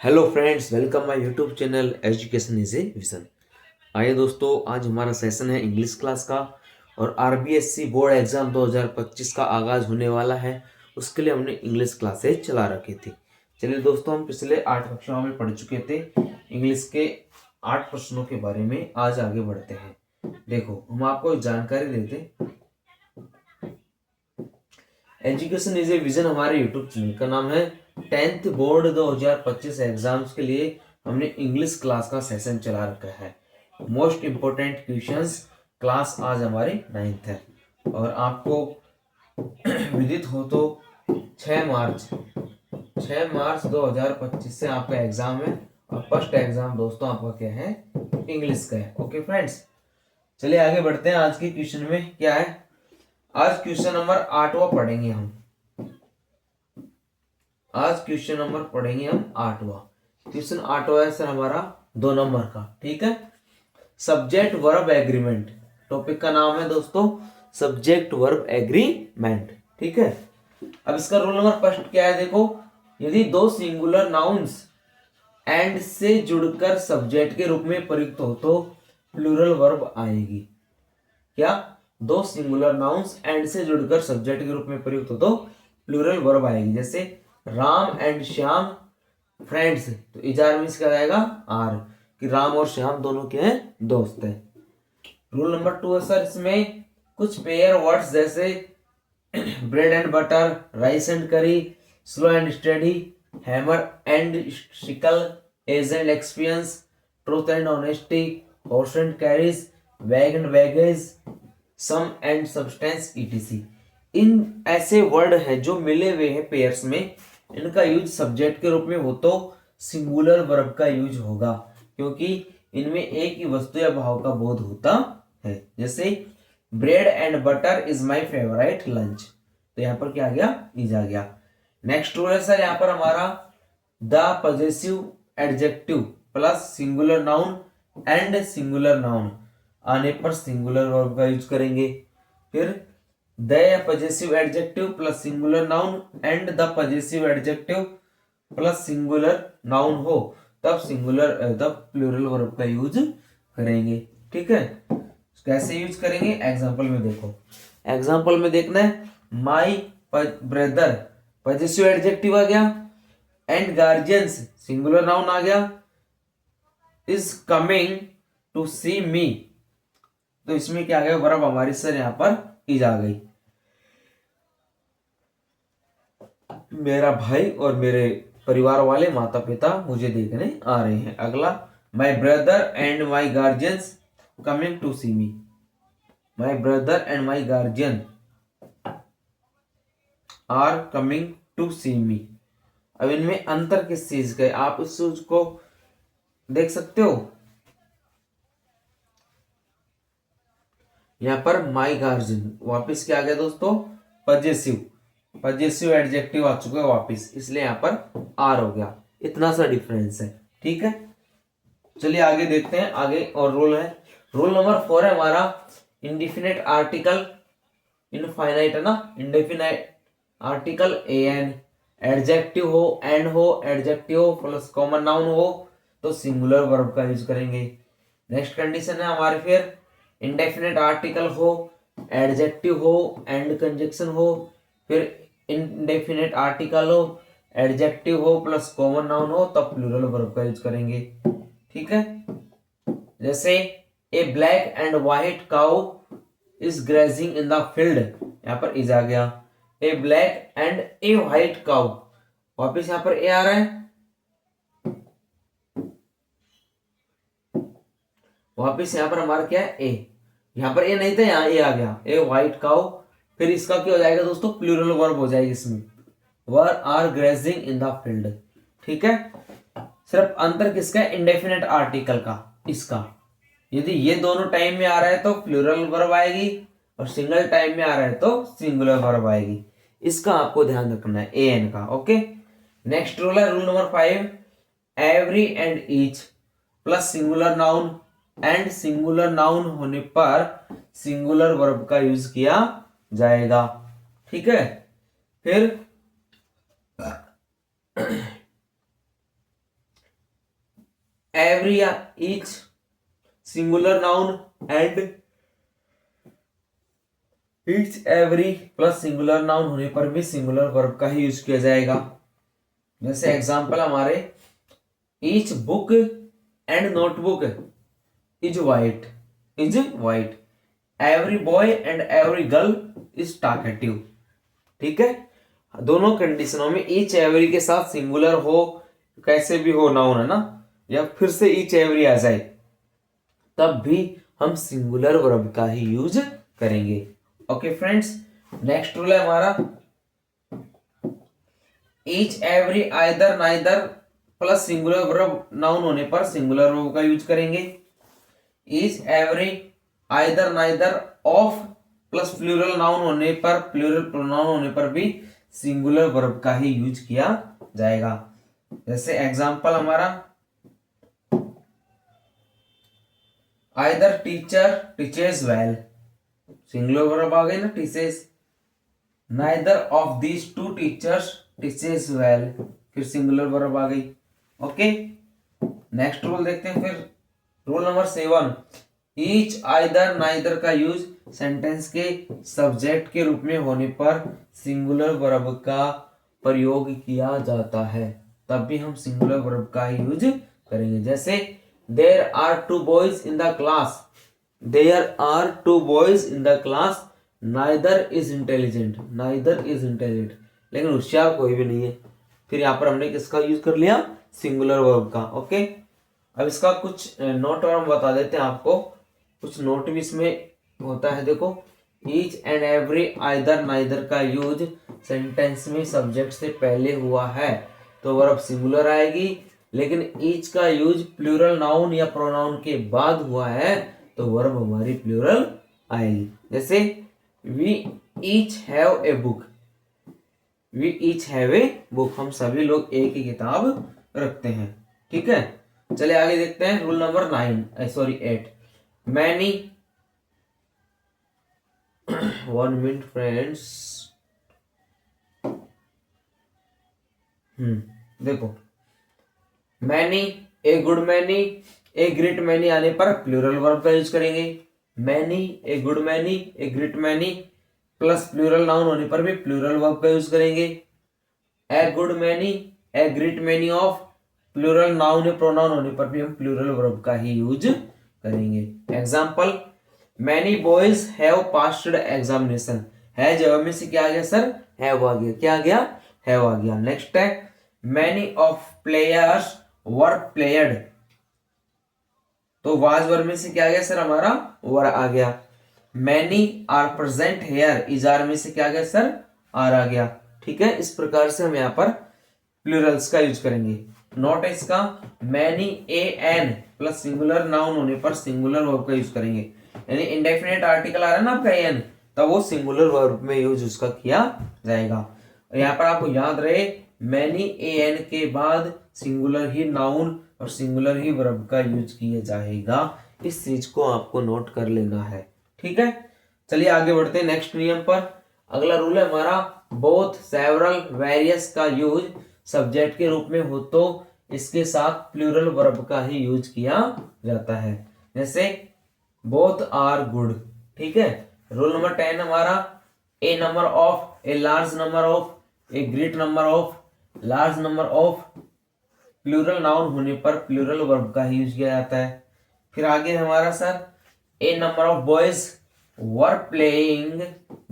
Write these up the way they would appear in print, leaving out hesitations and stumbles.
Hello friends, welcome my YouTube channel education is a vision. आइए दोस्तों, आज हमारा सेशन है इंग्लिश क्लास का और आरबीएससी बोर्ड एग्जाम 2025 का आगाज़ होने वाला है। उसके लिए हमने इंग्लिश क्लासेज चला रखी थी। चलिए दोस्तों, हम पिछले 8 कक्षाओं में पढ़ चुके थे इंग्लिश के 8 प्रश्नों के बारे में। आज आगे बढ़ते हैं। देखो, हम आपको जानकारी देते। एजुकेशन इज ए विजन हमारे यूट्यूब चैनल का नाम है। 10th बोर्ड 2025 एग्जाम्स के लिए हमने इंग्लिश क्लास का सेशन चला रखा है। मोस्ट इंपोर्टेंट क्वेश्चंस क्लास आज हमारी 9th है और आपको विदित हो तो 6 मार्च 2025 से आपका एग्जाम है और फर्स्ट एग्जाम दोस्तों आपका क्या है, इंग्लिश का है। ओके फ्रेंड्स, चलिए आगे बढ़ते हैं। आज के क्वेश्चन में क्या है, आज क्वेश्चन नंबर 8वां पढ़ेंगे हम। आज क्वेश्चन नंबर पढ़ेंगे हम 8वां। क्वेश्चन 8वां है सर हमारा 2 नंबर का। ठीक है, सब्जेक्ट वर्ब एग्रीमेंट टॉपिक का नाम है दोस्तों, सब्जेक्ट वर्ब एग्रीमेंट। ठीक है, अब इसका रूल नंबर फर्स्ट क्या है, देखो, यदि दो सिंगुलर नाउन्स एंड से जुड़कर सब्जेक्ट के रूप में प्रयुक्त हो तो प्लूरल वर्ब आएगी। क्या, दो सिंगुलर नाउन्स एंड से जुड़कर सब्जेक्ट के रूप में प्रयुक्त हो तो प्लूरल वर्ब आएगी। जैसे राम एंड श्याम फ्रेंड्स, तो इजार मीन्स क्या रहेगा, आर, कि राम और श्याम दोनों के हैं, दोस्त हैं। रूल नंबर 2 है सर, इसमें कुछ पेयर वर्ड्स जैसे bread and butter, rice and curry, slow and steady, hammer and sickle, age and experience, truth and honesty, horse and carriage, bag and baggage, sum and substance etc. इन ऐसे word हैं जो मिले हुए हैं pairs में, इनका यूज सब्जेक्ट के रूप में हो तो सिंगुलर वर्ब का यूज होगा, क्योंकि इनमें एक ही वस्तु या भाव का बोध होता है। जैसे bread and butter is my favourite lunch, तो यहाँ पर क्या आ गया, इज आ गया। नेक्स्ट रूल है सर, यहाँ पर हमारा the possessive adjective plus singular noun and singular noun आने पर सिंगुलर वर्ब का यूज करेंगे। फिर the possessive adjective plus singular noun and the possessive adjective plus singular noun हो तब प्लूरल वर्ब का यूज करेंगे। ठीक है, कैसे यूज करेंगे, एग्जांपल में देखो। एग्जांपल में देखना है, माय ब्रदर पॉजेसिव एडजेक्टिव आ गया एंड गार्जियंस सिंगुलर नाउन आ गया, इज कमिंग टू सी मी, तो इसमें क्या आ गया, वर्ब हमारी सर यहाँ पर इज आ गई। मेरा भाई और मेरे परिवार वाले माता पिता मुझे देखने आ रहे हैं। अगला, my brother and my guardians coming to see me, my brother and my guardian are coming to see me. अब इनमें अंतर किस चीज का है, आप इस चीज को देख सकते हो। यहां पर माई गार्जियन वापिस क्या आ गया दोस्तों, पॉजेसिव एडजेक्टिव आ चुका है वापिस, इसलिए यहां पर आर हो गया। इतना सा डिफरेंस है। ठीक है, चलिए आगे देखते हैं। आगे और रूल है, रूल नंबर 4 है हमारा इंडिफिनिट आर्टिकल इनफाइनाइट है ना, इंडेफिनाइट आर्टिकल एन, एडजेक्टिव हो, एंड हो, एडजेक्टिव हो प्लस कॉमन नाउन हो तो सिंगुलर वर्ब का यूज करेंगे। नेक्स्ट कंडीशन है हमारे, फिर इंडेफिनिट आर्टिकल हो, एडजेक्टिव हो, एंड कंजक्शन हो, फिर इंडेफिनिट आर्टिकल हो, एडजेक्टिव हो प्लस कॉमन नाउन हो तब प्लूरल वर्ब का यूज करेंगे। ठीक है, जैसे a black and white cow is grazing in the field, यहां पर इज आ गया। A black and a white cow, वापिस यहां पर ए आ रहा है, वापिस यहां पर हमारा क्या है, ए, यहां पर ए नहीं था, यहां ए आ गया, ए व्हाइट काउ, फिर इसका क्या हो जाएगा दोस्तों, प्लूरल वर्ब हो जाएगी इसमें, were are grazing in the field. ठीक है, सिर्फ अंतर किसका है, इंडेफिनिट आर्टिकल का, इसका। यदि ये दोनों टाइम में आ रहा है तो प्लूरल वर्ब आएगी और सिंगल टाइम में आ रहा है तो सिंगुलर वर्ब आएगी। इसका आपको ध्यान रखना है, ए एन का। ओके, नेक्स्ट रूल है rule number 5, every and each plus singular noun and singular noun होने पर सिंगुलर वर्ब का यूज किया जाएगा। ठीक है, फिर एवरी या each singular noun and each every plus singular noun होने पर भी सिंगुलर वर्ब का ही यूज किया जाएगा। जैसे एग्जांपल हमारे each book and notebook is white, every boy and every girl is talkative. ठीक है, दोनों कंडीशनों में ईच एवरी के साथ सिंगुलर हो, कैसे भी हो नाउन है ना, या फिर से ईच एवरी आ जाए तब भी हम सिंगुलर वर्ब का ही यूज करेंगे। ओके फ्रेंड्स, नेक्स्ट रूल है हमारा each every either neither plus singular verb noun होने पर सिंगुलर वर्ब का यूज करेंगे। Each every either neither of plus plural noun होने पर, प्लूरल प्रोनाउन होने पर भी सिंगुलर वर्ब का ही यूज किया जाएगा। जैसे एग्जांपल हमारा either teacher teaches well, singular verb आ गई ना teaches. Neither of these two teachers teaches well, फिर सिंगुलर वर्ब आ गई। ओके, नेक्स्ट रूल देखते हैं फिर, rule number 7, each either neither का यूज सेंटेंस के सब्जेक्ट के रूप में होने पर सिंगुलर वर्ब का प्रयोग किया जाता है, तब भी हम सिंगुलर वर्ब का ही यूज करेंगे। जैसे there are two boys in the class, there are two boys in the class, neither is intelligent, neither is intelligent, लेकिन होशियार कोई भी नहीं है। फिर यहाँ पर हमने किसका यूज कर लिया, सिंगुलर वर्ब का। ओके, अब इसका कुछ नोट और हम बता देते हैं आपको, कुछ नोट भी इसमें होता है। देखो, each and every either neither का यूज सेंटेंस में सब्जेक्ट से पहले हुआ है तो वर्ब सिंगुलर आएगी, लेकिन ईच का यूज प्लूरल नाउन या प्रोनाउन के बाद हुआ है तो वर्ब हमारी प्लूरल आएगी। जैसे we each have a book, we each have a book, हम सभी लोग एक ही किताब रखते हैं। ठीक है, चलिए आगे देखते हैं rule number 8। Many 1 minute friends. देखो, many, a good many, a great many आने पर प्लूरल वर्ब का यूज करेंगे। Many, a good many, a great many plus plural noun होने पर भी प्लूरल वर्ब का यूज करेंगे। A good many, a great many of, plural noun या प्रोनाउन होने पर भी हम प्लूरल वर्ब का ही यूज करेंगे। Example, many boys have passed examination, है जवाब में से क्या आ गया सर, हैव आ गया, क्या आ गया, हैव आ गया। नेक्स्ट है many of players were played, तो वाज वर्ब में से क्या आ गया सर, हमारा वर आ गया। Many are present here, is are में से क्या आ गया सर, आर आ गया। ठीक है, इस प्रकार से हम यहाँ पर प्लूरल्स का यूज करेंगे। नोट है इसका, many a an plus singular noun होने पर सिंगुलर वर्ब का यूज करेंगे, यानी इंडेफिनेट आर्टिकल आ रहा है ना आपका एन, तब वो सिंगुलर वर्ब में यूज उसका किया जाएगा। और यहाँ पर आपको याद रहे, मैनी ए एन के बाद सिंगुलर ही नाउन और सिंगुलर ही वर्ब का यूज किया जाएगा, इस चीज को आपको नोट कर लेना है। ठीक है, चलिए आगे बढ़ते हैं नेक्स्ट नियम पर। अगला रूल है हमारा, बोथ, सेवरल, वेरियस का यूज सब्जेक्ट के रूप में हो तो इसके साथ प्लूरल वर्ब का ही यूज किया जाता है। जैसे बोथ आर गुड। ठीक है, रूल नंबर 10 हमारा, a number of, a large number of, a great number of, large number of plural noun होने पर प्लूरल वर्ब का ही यूज किया जाता है। फिर आगे हमारा sir, a number of boys were playing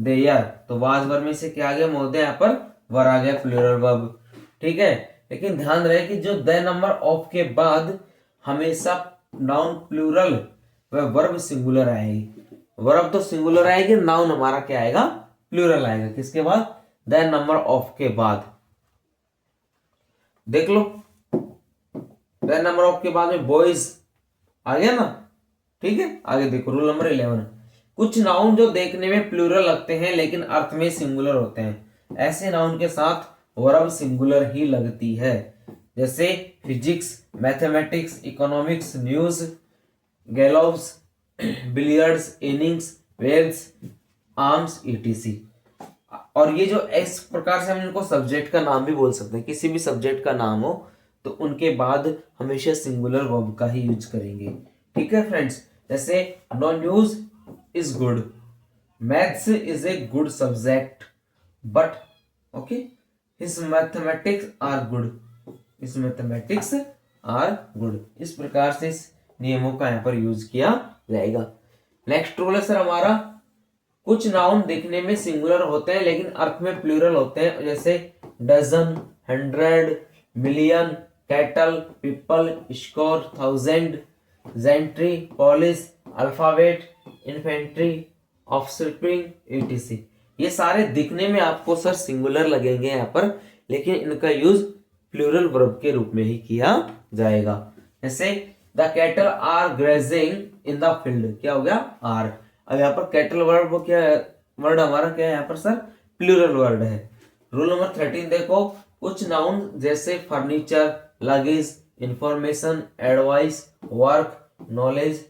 there, तो वाज वर्ब में से क्या आ गया महोदय, यहाँ पर वर आ गया प्लूरल वर्ब। ठीक है, लेकिन ध्यान रहे कि जो द नंबर ऑफ के बाद हमेशा नाउन प्लूरल व वर्ब सिंगुलर आएगी। वर्ब तो सिंगुलर आएगी, नाउन हमारा क्या आएगा, प्लूरल आएगा। किसके बाद, द नंबर ऑफ के बाद। देख लो, द नंबर ऑफ के बाद में बॉयज आ गया ना। ठीक है, आगे देखो रूल नंबर 11, कुछ नाउन जो देखने में प्लूरल लगते हैं लेकिन अर्थ में सिंगुलर होते हैं, ऐसे नाउन के साथ वर्ब सिंगुलर ही लगती है। जैसे physics, mathematics, economics, news, gallows, billiards, innings, Wales, arms, etc. और ये जो इस प्रकार से हम इनको सब्जेक्ट का नाम भी बोल सकते हैं, किसी भी सब्जेक्ट का नाम हो तो उनके बाद हमेशा सिंगुलर वर्ब का ही यूज करेंगे। ठीक है फ्रेंड्स, जैसे no news is good, maths is a good subject, but okay his mathematics are good, his mathematics are good. इस प्रकार से इस नियमों का यहाँ पर यूज किया जाएगा। नेक्स्ट रूल है सर हमारा, कुछ नाउन दिखने में सिंगुलर होते हैं लेकिन अर्थ में प्लूरल होते हैं, जैसे dozen, 100, million, cattle, people, score, 1000, gentry, police, alphabet, infantry, offspring, etc। ये सारे दिखने में आपको सर सिंगुलर लगेंगे यहाँ पर, लेकिन इनका यूज प्लूरल वर्ब के रूप में ही किया जाएगा। जैसे the cattle are grazing in the field, क्या हो गया आर। अब यहाँ पर कैटल वर्ब क्या है, वर्ड हमारा क्या है यहाँ पर सर, प्लूरल वर्ड है। रूल नंबर 13 देखो, कुछ नाउन जैसे furniture, luggage, information, advice, work, knowledge,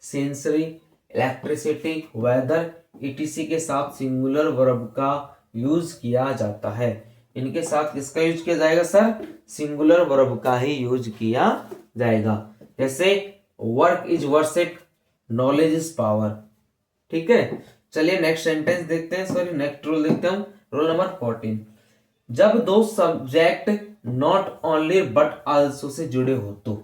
scenery, electricity, weather, etc के साथ सिंगुलर वर्ब का यूज किया जाता है। इनके साथ किसका यूज किया जाएगा सर, सिंगुलर वर्ब का ही यूज किया जाएगा। जैसे work is worship, knowledge is power. ठीक है, चलिए नेक्स्ट सेंटेंस देखते हैं, सॉरी नेक्स्ट रूल देखते हैं। रूल नंबर 14, जब दो subject not only but also say जुड़े हो तो,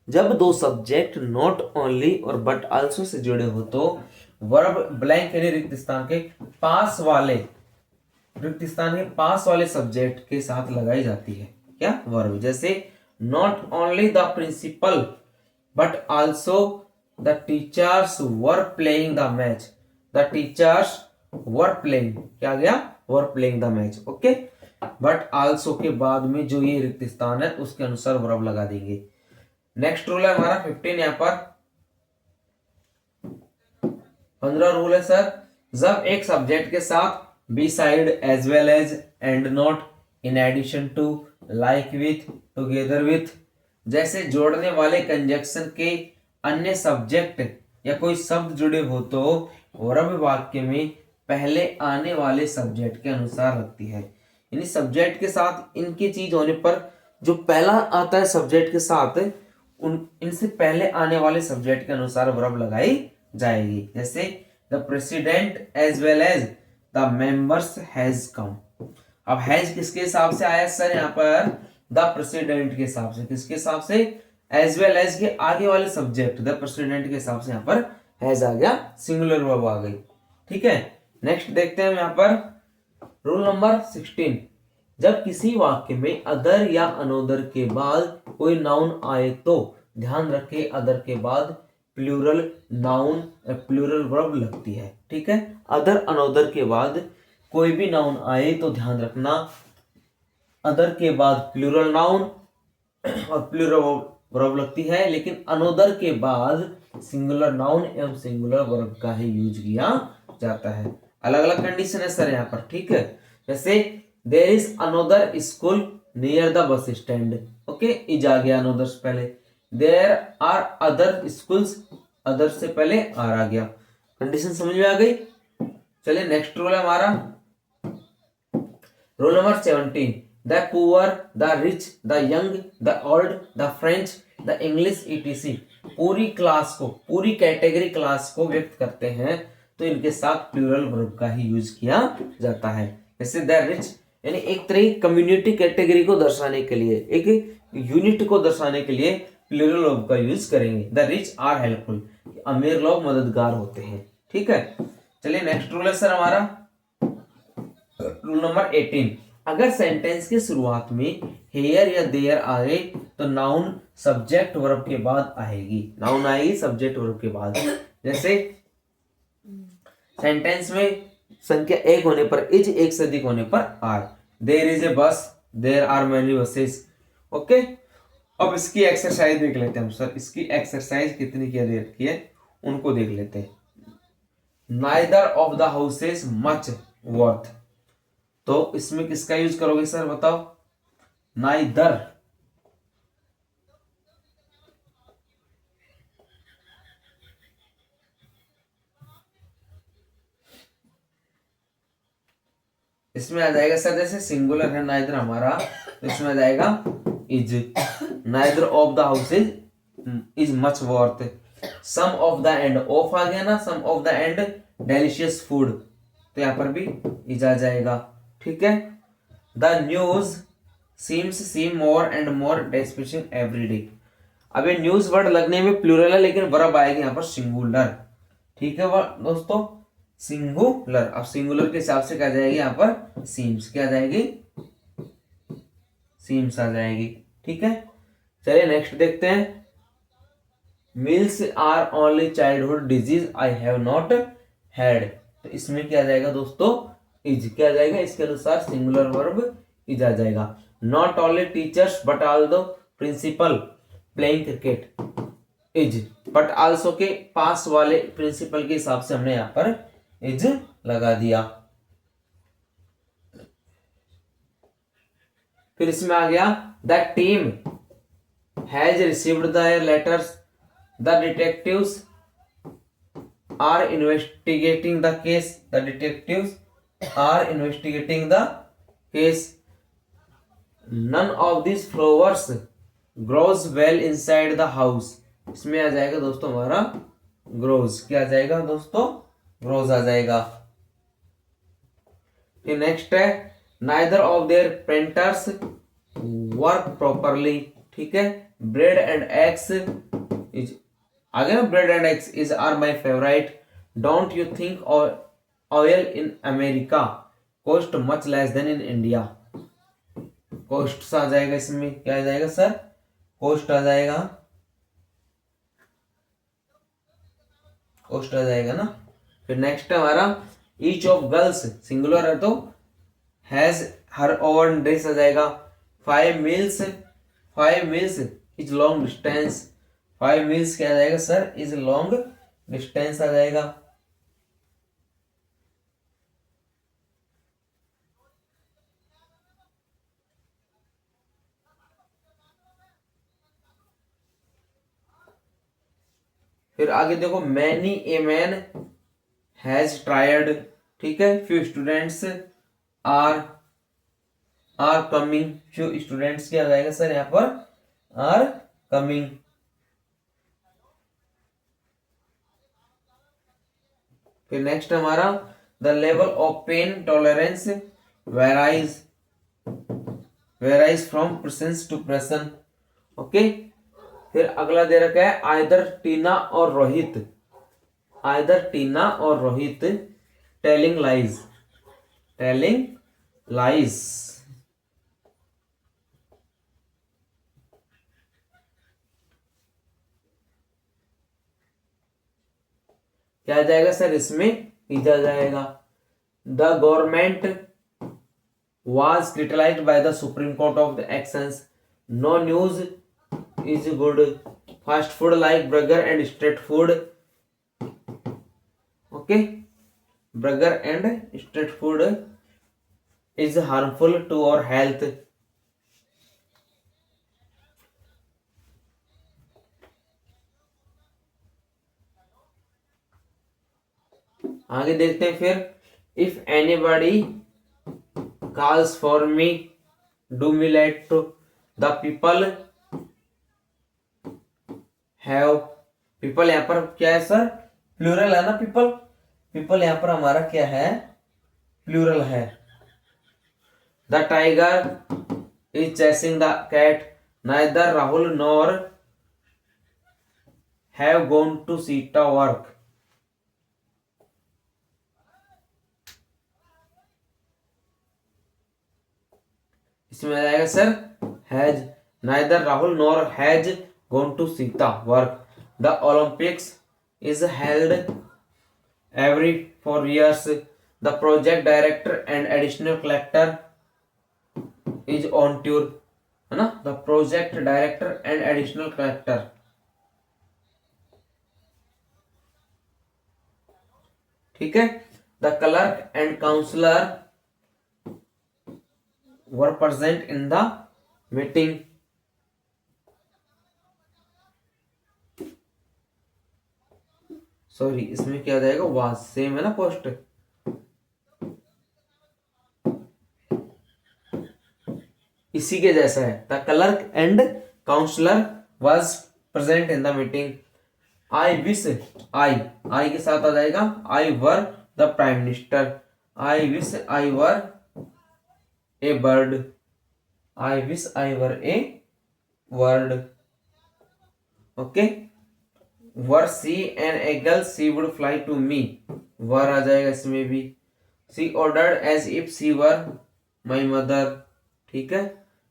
जब दो सब्जेक्ट नॉट ओनली और बट आल्सो से जुड़े हो तो वर्ब ब्लैंक यानी रिक्त स्थान के पास वाले, रिक्त स्थान के पास वाले सब्जेक्ट के साथ लगाई जाती है क्या वर्ब। जैसे not only the principal but also the teachers were playing the match, the teachers were playing, क्या गया were playing the match. Okay, but also के बाद में जो ये रिक्त स्थान है उसके अनुसार वर्ब लगा देंगे। नेक्स्ट रूल है हमारा 15, यहाँ पर 15 रूल है सर, जब एक सब्जेक्ट के साथ besides, as well as, and not, in addition to, like with, together with जैसे जोड़ने वाले कंजक्शन के अन्य सब्जेक्ट या कोई शब्द जुड़े हो तो वर्ब वाक्य में पहले आने वाले सब्जेक्ट के अनुसार लगती है। यानी सब्जेक्ट के साथ इनकी चीज होने पर जो पहला आता है सब्जेक्ट के साथ, उन इनसे पहले आने वाले सब्जेक्ट के अनुसार वर्ब लगाई जाएगी। जैसे the president as well as the members has come. अब हैज किसके हिसाब से आया सर, यहाँ पर द प्रेसिडेंट के हिसाब से, किसके हिसाब से, एज वेल एज के आगे वाले सब्जेक्ट द प्रेसिडेंट के हिसाब से यहाँ पर हैज आ गया, सिंगुलर वर्ब आ गई। ठीक है, नेक्स्ट देखते हैं यहाँ पर रूल नंबर 16, जब किसी वाक्य में अदर या अनोदर के बाद कोई नाउन आए तो ध्यान रखें अदर के बाद प्लूरल नाउन प्लूरल वर्ब लगती है। ठीक है, अदर अनोदर के बाद कोई भी नाउन आए तो ध्यान रखना अदर के बाद प्लूरल नाउन और प्लूरल वर्ब लगती है, लेकिन अनोदर के बाद सिंगुलर नाउन एवं सिंगुलर वर्ब का ही यूज किया जाता है। अलग अलग कंडीशन है सर यहाँ पर। ठीक है, जैसे there is another school near the bus stand. Okay, is आ गया अनोदर से पहले, there are other schools, other से पहले आर आ गया। कंडीशन समझ में आ गई। चलिए नेक्स्ट रूल है हमारा rule number 17, the poor, the rich, the young, the old, the French, the English etc पूरी क्लास को, पूरी कैटेगरी क्लास को व्यक्त करते हैं तो इनके साथ प्लूरल वर्ब का ही यूज किया जाता है। जैसे द रिच यानी एक तरह की कम्युनिटी कैटेगरी को दर्शाने के लिए, एक यूनिट को दर्शाने के लिए प्लूरल वर्ब का यूज करेंगे। द रिच आर हेल्पफुल, अमीर लोग मददगार होते हैं। ठीक है, चलिए नेक्स्ट रूल है सर हमारा रूल नंबर 18, अगर सेंटेंस की शुरुआत में हेयर या देयर आए तो नाउन सब्जेक्ट वर्ब के बाद आएगी, नाउन आएगी सब्जेक्ट वर्ब के बाद। जैसे सेंटेंस में संख्या 1 होने पर इज, एक से अधिक होने पर are, there is a bus, there are many buses. Okay, अब इसकी एक्सरसाइज देख लेते हैं हम सर, इसकी एक्सरसाइज कितनी क्या दे रखी है उनको देख लेते हैं। Neither of the houses much worth, तो इसमें किसका यूज करोगे सर बताओ, नाइदर। इसमें आ जाएगा सर, जैसे सिंगुलर है नाइदर हमारा तो इसमें आ जाएगा is, neither of the houses is much worth, some of the end, of आ गया ना, some of the end delicious food, तो यहाँ पर भी इज आ जाएगा। ठीक है, the news seem more and more depressing every day. अब ये न्यूज वर्ड लगने में प्लूरल है लेकिन वर्ब आएगी यहाँ पर सिंगुलर। ठीक है दोस्तों, सिंगुलर। अब सिंगुलर के हिसाब से क्या जाएगी यहाँ पर, सीम्स, क्या जाएगी, सीम्स आ जाएगी। ठीक है, चलिए नेक्स्ट देखते हैं। Measles are only childhood disease I have not had, तो इसमें क्या जाएगा दोस्तों, इज, क्या जाएगा, इसके अनुसार सिंगुलर वर्ब इज आ जाएगा। Not only teachers but also principal playing cricket is, but also के पास वाले प्रिंसिपल के हिसाब से हमने यहां पर इज लगा दिया। फिर इसमें आ गया the team has received the letters, the detectives are investigating the case, the detectives are investigating the case, none of this flowers grows well inside the house, इसमें आ जाएगा दोस्तों हमारा ग्रोज, क्या आ जाएगा दोस्तों, ग्रोज आ जाएगा। फिर नेक्स्ट है neither of their printers work properly. ठीक है, ब्रेड एंड एग्स इज, आगे ना, bread and eggs is are my favourite, don't you think oil in America cost much less than in India, cost आ जाएगा, इसमें क्या आ जाएगा सर, कॉस्ट आ जाएगा, कॉस्ट आ जाएगा ना। फिर नेक्स्ट है हमारा ईच ऑफ गर्ल्स, सिंगुलर है तो हैज हर ओवन ड्रेस आ जाएगा। 5 miles is long distance, 5 miles क्या आ जाएगा सर, इज लॉन्ग डिस्टेंस आ जाएगा। फिर आगे देखो many a man has tried. ठीक है, few students are coming, few students क्या जाएगा सर यहाँ पर, आर कमिंग। फिर नेक्स्ट हमारा the level of pain tolerance varies from person to person. Okay, फिर अगला दे रखा है आइदर टीना और रोहित, आइदर टीना और Rohit telling lies, telling lies, क्या आ जाएगा सर, इसमें इज आ जाएगा। The government was criticized by the Supreme Court of the actions, no news is good, fast food like burger and street food, okay, burger and street food is harmful to our health। आगे देखते हैं फिर if anybody calls for me do me let the people have, people यहाँ पर क्या है sir, plural है ना, पीपल यहाँ पर हमारा क्या है, प्लूरल है। The tiger is chasing the cat, neither Rahul nor have gone to Sita work, इसमें आ जाएगा sir has, neither Rahul nor has gone to Sita work. The Olympics is held every 4 years, the project director and additional collector is on tour, है ना, the project director and additional collector. ठीक है, the clerk and counsellor were present in the meeting। Sorry, इसमें क्या जाएगा, was, same है ना post. इसी के जैसा है। The clerk and counsellor was present in the meeting. I wish, I के साथ आ जाएगा I were the prime minister. I wish I were a bird. I wish I were a word. Okay, were she an eagle she would fly to me. Were आ जाएगा इसमें भी। She ordered as if she were my mother. ठीक है।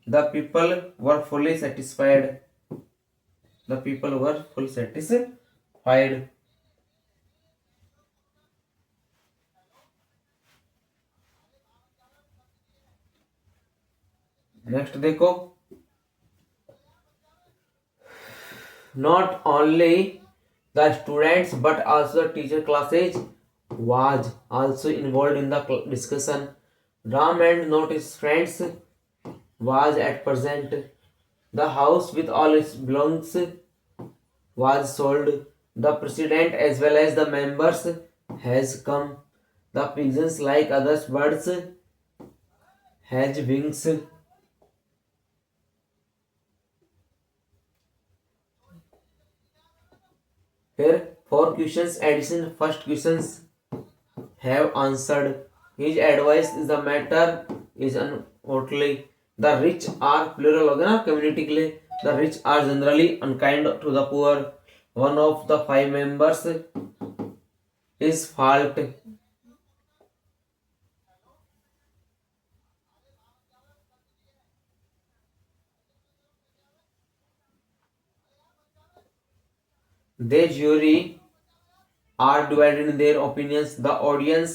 The people were fully satisfied. The people were full satisfied. Next देखो, not only the students but also the teacher classes was also involved in the discussion. Ram and not his friends was at present. The house with all its belongings was sold. The president as well as the members has come. The pigeons like other birds has wings. Here 4 questions addition. First questions have answered. His advice is the matter is unworldly. The rich are plural होगा ना community के लिए. The rich are generally unkind to the poor. One of the 5 members is fault. The jury are divided in their opinions. The audience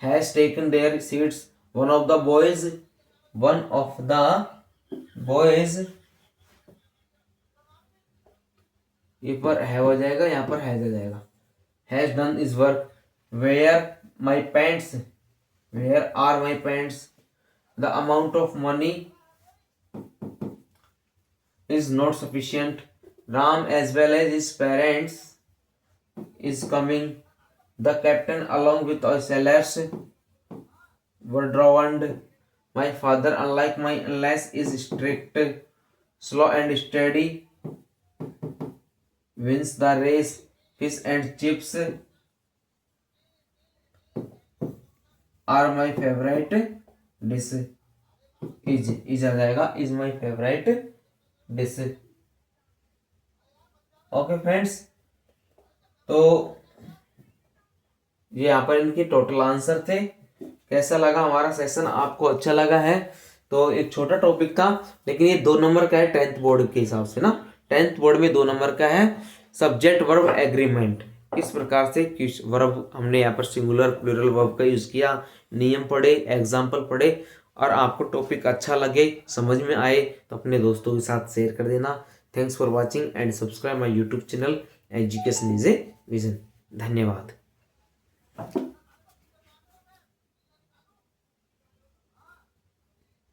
has taken their seats. One of the boys ये पर है हो जाएगा, यहाँ पर has आ जाएगा। Has done his work. Where my pants, where are my pants. The amount of money is not sufficient. Ram as well as his parents is coming. The captain along with our sailors were drowned. My father, unlike my in-laws, is strict, slow and steady, wins the race. Fish and chips are my favorite dish. is आ जाएगा, is my favorite dish. Okay friends, तो ये यहाँ पर इनके total answer थे। कैसा लगा हमारा सेशन? आपको अच्छा लगा है तो एक छोटा टॉपिक था, लेकिन ये 2 नंबर का है 10th बोर्ड के हिसाब से ना। 10th बोर्ड में 2 नंबर का है सब्जेक्ट वर्ब एग्रीमेंट। इस प्रकार से वर्ब हमने यहाँ पर सिंगुलर प्लूरल वर्ब का यूज किया, नियम पढ़े, एग्जाम्पल पढ़े। और आपको टॉपिक अच्छा लगे, समझ में आए तो अपने दोस्तों के साथ शेयर कर देना। Thanks for watching and subscribe my YouTube channel education is a vision. धन्यवाद।